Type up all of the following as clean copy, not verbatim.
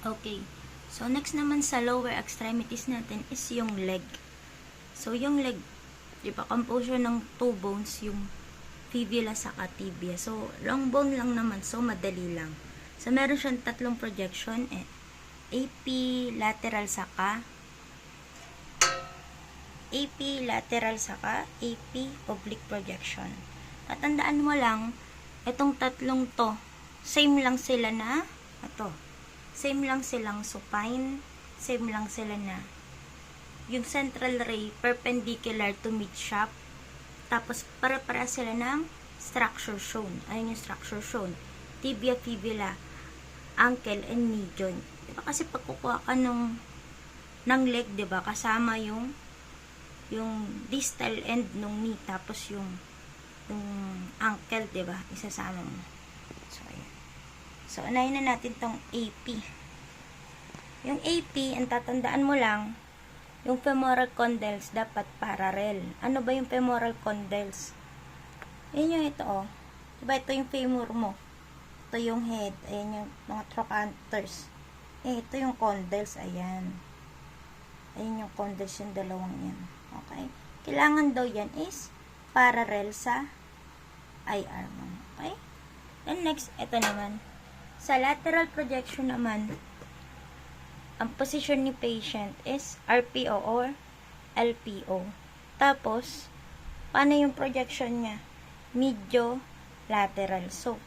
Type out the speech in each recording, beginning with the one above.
Okay. So, next naman sa lower extremities natin is yung leg. So, yung leg, di ba, composure ng two bones, yung fibula sa tibia. So, long bone lang naman. So, madali lang. So, meron siyang tatlong projection. AP lateral saka AP oblique projection. Tatandaan mo lang, itong tatlong to, same lang sila na, same lang silang supine, same lang sila na, yung central ray, perpendicular to mid-shaft, tapos para sila ng structure shown. Ayun yung structure shown. Tibia, fibula, ankle, and knee joint. Diba kasi pag kukuha ka ng leg, diba, kasama yung distal end ng knee, tapos yung ankle, diba, isasama mo. So, ayan. So, unahin na natin tong AP. Yung AP, ang tatandaan mo lang, yung femoral condyles dapat parallel. Ano ba yung femoral condyles? Yan yung ito, oh. Diba, ito yung femur mo. Ito yung head. Ayan yung mga trochanters. Ito yung condyles. Ayan. Ayan yung condyles, yung dalawang yan. Okay? Kailangan daw yan is parallel sa IR mo. Okay? And next, ito naman. Sa lateral projection naman, ang position ni patient is RPO or LPO. Tapos, paano yung projection niya? Medio lateral. So,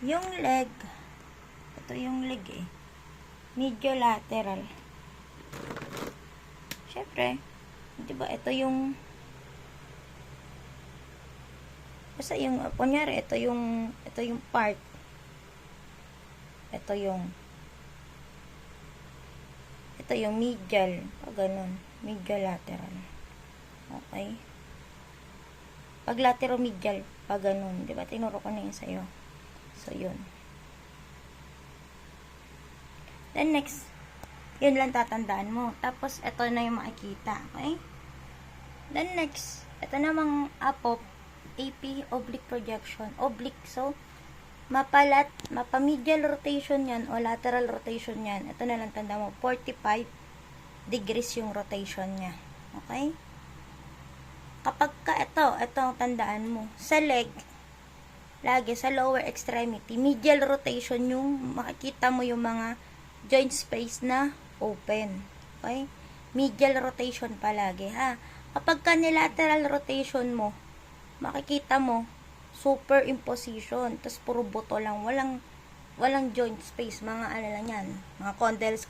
yung leg, ito yung leg medio lateral. Syempre, diba, ito yung basta yung, kunyari, ito yung part. Ito yung medial. O, ganun. Medial lateral. Okay? Pag lateral-medial, pag ganun. Diba? Tinuro ko na yun sa'yo. So, yun. Then, next. Yun lang tatandaan mo. Tapos, ito na yung makikita. Okay? Then, next. Ito namang apop. AP, oblique projection. Oblique. So, mapa-medial rotation yan o lateral rotation yan. Ito na lang tanda mo. 45 degrees yung rotation niya. Okay? Kapag ka ito ang tandaan mo. Sa leg, lagi sa lower extremity, medial rotation yung makikita mo yung mga joint space na open. Okay? Medial rotation palagi, ha? Kapag ka nilateral rotation mo, makikita mo, superimposition, tapos puro buto lang, walang joint space, mga ano lang yan, mga condyles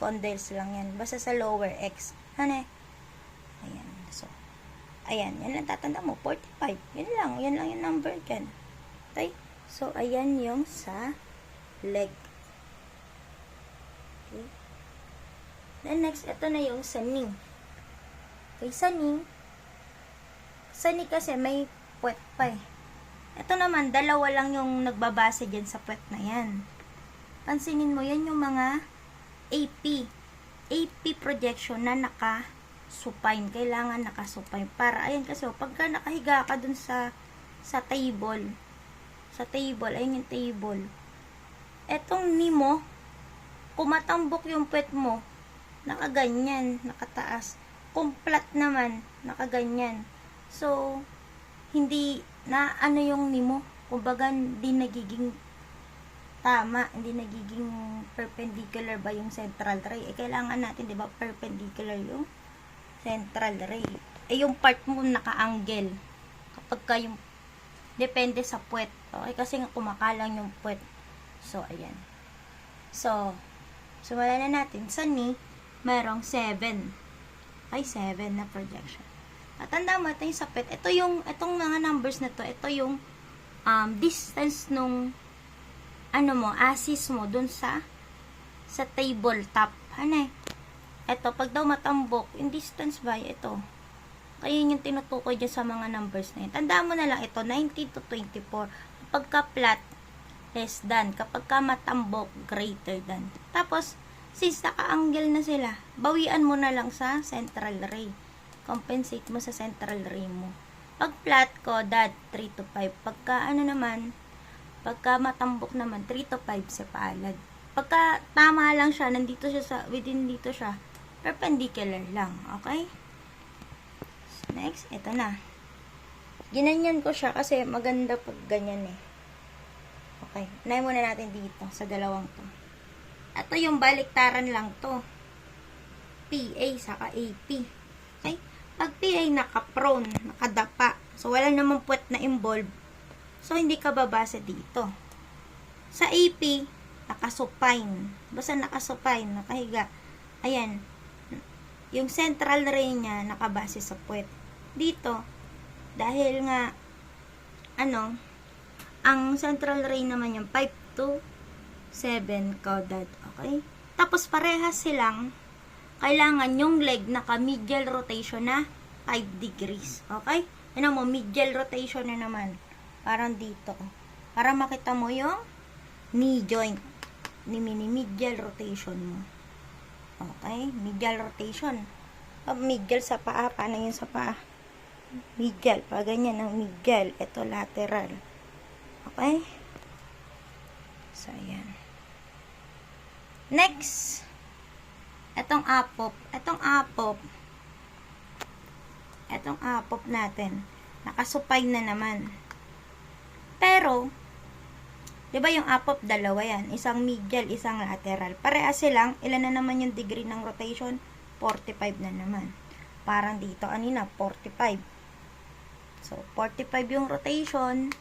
lang yan, basta sa lower X, ano ayan, so, ayan, yan lang tatanda mo, 45, yan lang yung number dyan, okay, so, ayan yung sa leg, okay, then next, ito na yung sa knee, okay, sa knee kasi may puwet pa Ito naman, dalawa lang yung nagbabase dyan sa puwet na yan. Pansinin mo, yan yung mga AP projection na naka-supine. Kailangan naka-supine. Para, ayan kasi, pagka nakahiga ka dun sa table, ayun yung table. Etong knee mo, kumatambok yung puwet mo, nakaganyan, nakataas. Kung flat naman, nakaganyan. So, hindi na ano yung knee mo, kumbaga hindi nagiging tama, hindi nagiging perpendicular ba yung central ray. Kailangan natin, 'di ba, perpendicular yung central ray. Yung part mo naka-angle. Kapag ka yung depende sa puwet. Okay, kasi nga kumakalang yung puwet. So, ayan. So, simulan na natin. Sa knee, merong 7. Ay, 7 na projection. At tanda mo, ito yung sapit. Itong mga numbers na to, ito yung distance nung axis mo dun sa tabletop. Ano ito, pag daw matambok, yung distance ba, ito. Kaya yun yung tinutukoy dyan sa mga numbers na yun. Tanda mo na lang ito, 19 to 24. Kapag ka flat, less than. Kapag ka matambok, greater than. Tapos, since naka-angle na sila, bawian mo na lang sa central ray. Compensate mo sa central ray mo. Pag flat ko, 3 to 5. Pagka matambok naman, 3 to 5 sa palad. Pagka tama lang siya, nandito siya sa, within dito siya, perpendicular lang. Okay? So, next, ito na. Ginanyan ko siya kasi maganda pag ganyan eh. Okay. Unahin muna natin dito sa dalawang to. Ito yung baliktaran lang to. PA saka AP. Okay? Pag PA naka-prone, nakadapa, so wala namang puwet na involved, so hindi ka babasa dito. Sa AP, nakasupine. Basta nakasupine, nakahiga. Ayan. Yung central ray niya, nakabase sa puwet. Dito, dahil nga, ang central ray naman yung 5 to 7 caudate. Okay? Tapos parehas silang kailangan yung leg naka-medial rotation na 5 degrees. Okay? Ano mo, medial rotation na naman. Parang dito. Para makita mo yung knee joint. Medial rotation mo. Okay? Medial rotation. Medial sa paa. Paano yun sa paa? Medial. Pag ganyan ang medial. Ito lateral. Okay? So, ayan. Next. Etong apop natin, nakasupine na naman. Pero, di ba yung apop, dalawa yan. Isang medial, isang lateral. Parehas silang, ilan na naman yung degree ng rotation? 45 na naman. Parang dito, kanina, 45. So, 45 yung rotation.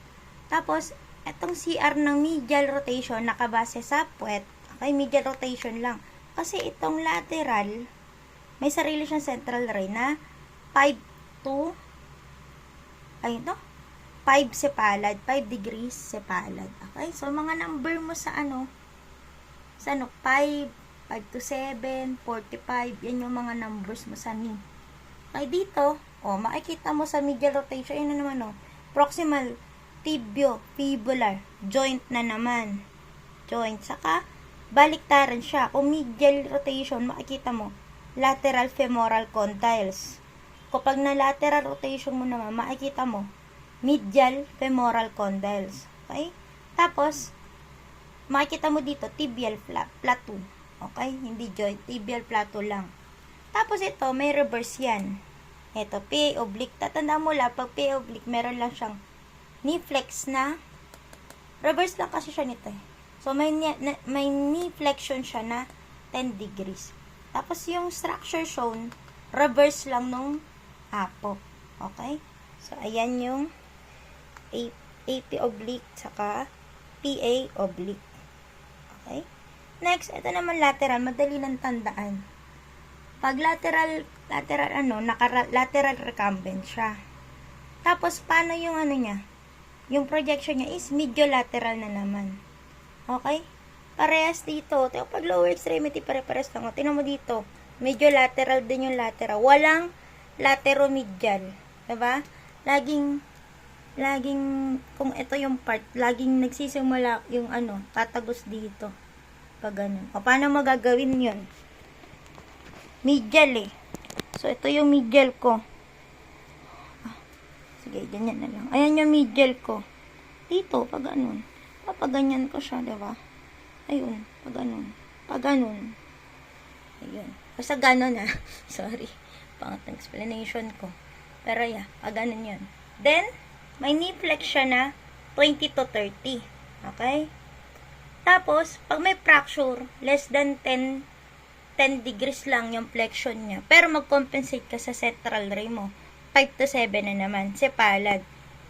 Tapos, etong CR ng medial rotation, nakabase sa puwet. Okay, medial rotation lang. Kasi itong lateral, may sarili siyang central ray na 5 to, 5 sepalad, 5 degrees sepalad. Okay? So, mga number mo sa 5, 5 to 7, 45, yan yung mga numbers mo sa knee. Okay, dito, makikita mo sa medial rotation, yun na naman, proximal, tibio-fibular, joint na naman. Joint, saka, baliktaran siya. Kung medial rotation, makikita mo, lateral femoral condyles. Kapag na lateral rotation mo naman, makikita mo, medial femoral condyles. Okay? Tapos, makikita mo dito, tibial plateau. Okay? Hindi joint, tibial plateau lang. Tapos ito, may reverse yan. Ito, PA oblique. Tatanda mo lang, pag PA oblique, meron lang siyang knee flex na, reverse lang kasi siya nito eh. So, may knee flexion siya na 10 degrees. Tapos, yung structure shown, reverse lang nung apop. Okay? So, ayan yung AP oblique, saka PA oblique. Okay? Next, ito naman lateral. Madali lang tandaan. Pag lateral lateral recumbent siya. Tapos, paano yung niya? Yung projection niya is mediolateral na naman. Okay? Parehas dito. Pag lower extremity, pare-pares lang. Tingnan mo dito. Medyo lateral din yung lateral. Walang lateromedial. Diba? Laging, kung ito yung part, laging nagsisimula yung tatagos dito. Pag ganun. O, paano magagawin yun? Medial eh. So, ito yung medial ko. Sige, ganyan na lang. Ayan yung medial ko. Dito, pag ganun. Papaganyan ko siya, diba? Ayun, pag ganun. Ayun. Basta ganun Sorry. Pangat ng explanation ko. Pero yeah, pag ganun yun. Then, may knee flex siya na 20 to 30. Okay? Tapos, pag may fracture, less than 10 degrees lang yung flexion niya. Pero mag-compensate ka sa central ray mo. 5 to 7 na naman. Sepalad.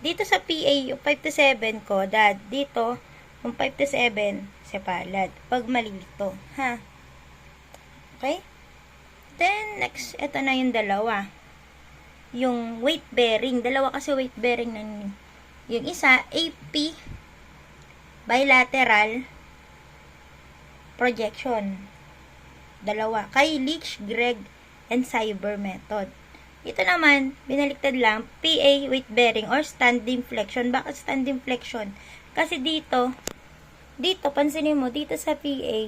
Dito sa PA, yung 5 to 7 ko, dito, yung 5 to 7, sepalad. Pag malilito. Ha? Okay? Then, next, ito na yung dalawa. Yung weight bearing. Dalawa kasi weight bearing na yun. Yung isa, AP, bilateral, projection. Dalawa. Kay Leach, Greg, and Cyber method. Ito naman, binaliktad lang, PA weight bearing or standing flexion. Bakit standing flexion? Kasi dito, pansinin mo, dito sa PA,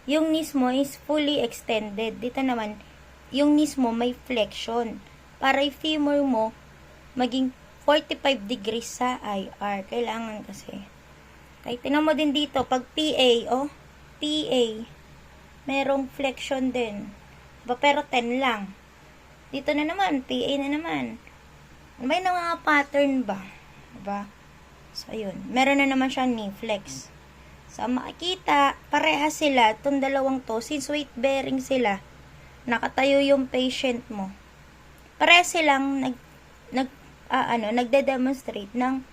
yung knees mo is fully extended. Dito naman, yung knees mo may flexion. Para yung femur mo, maging 45 degrees sa IR. Kailangan kasi. Okay, tinan mo din dito, pag PA, PA, merong flexion din. Diba? Pero 10 lang. Dito na naman, PA na naman. May mga pattern ba? Diba? So, ayun. Meron na naman siya knee flex. So, makikita, parehas sila, itong dalawang to, since weight bearing sila, nakatayo yung patient mo. Parehas silang nagde-demonstrate ng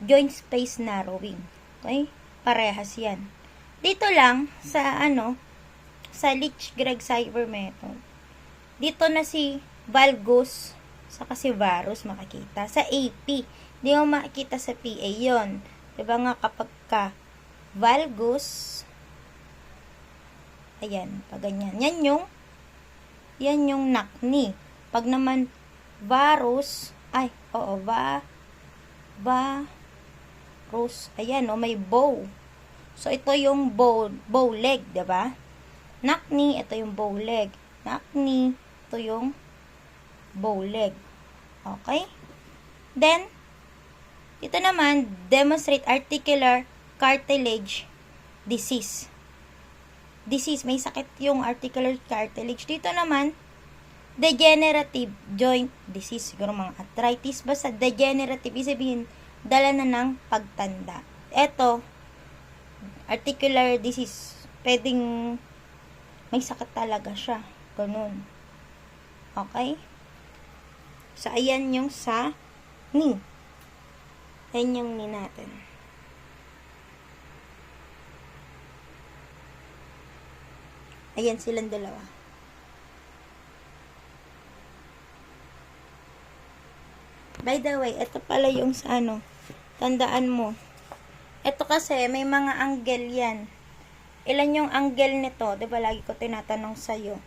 joint space narrowing. Okay? Parehas yan. Dito lang, sa Leach-Greg-Cyber method, dito na si valgus, saka si varus makikita. Sa AP, di mo makikita sa PA yon. Diba nga kapag ka valgus, ayan, pag ganyan. Yan yung neck knee. Pag naman varus, varus, ayan, may bow. So, ito yung bow leg, diba? Neck knee, ito yung bow leg. Neck knee, ito yung bow leg. Okay? Then, ito naman, demonstrate articular cartilage disease. May sakit yung articular cartilage. Dito naman, degenerative joint disease. Siguro mga arthritis. Basta degenerative, sabihin, dala na ng pagtanda. Ito, articular disease. Pwedeng may sakit talaga siya. Ganun. Okay? So, ayan yung sa knee. Ayan yung knee natin. Ayan silang dalawa. By the way, ito pala yung sa tandaan mo. Ito kasi, may mga angle yan. Ilan yung angle nito? Diba lagi ko tinatanong sa'yo.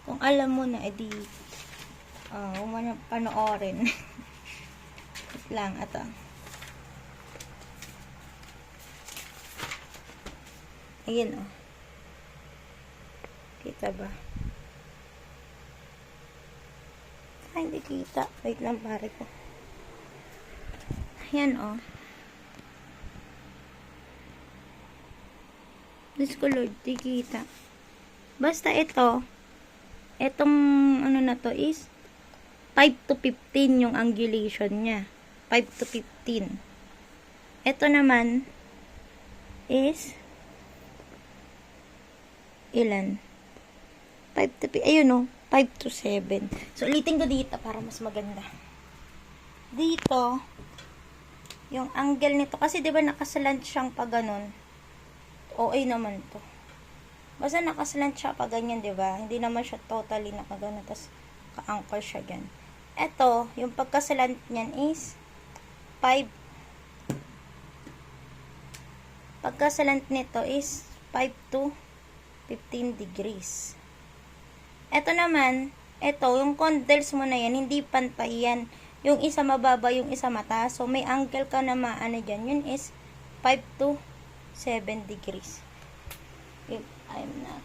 Kung alam mo na, edi, panoorin. Wait lang, ito. Ayan, Kita ba? Hindi kita. Wait lang, pare ko. Ayan, Diyos ko Lord, di kita. Basta itong na to is 5 to 15 yung angulation niya. 5 to 15. Ito naman is ilan? 5 to 5 to 7. So, ulitin ko dito para mas maganda. Dito, yung angle nito, kasi diba nakasalant siyang pa ganun. OA naman to. Basta nakaslant siya pa ganyan, diba? Hindi naman siya totally nakagano, tapos ka-anchor siya dyan. Ito, yung pagkasalant niyan is 5. Pagkasalant nito is 5 to 15 degrees. Ito naman, yung condyles mo na yan, hindi pantay yan. Yung isa mababa, yung isa mataas. So, may angle ka na dyan. Yun is 5 to 7 degrees. If I'm not.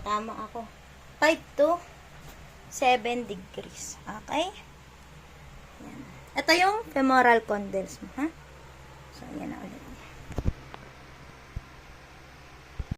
Tama ako. 5 to 7 degrees. Okay? Yan. Ito yung femoral condyles mo, ha? So, yan na ulit.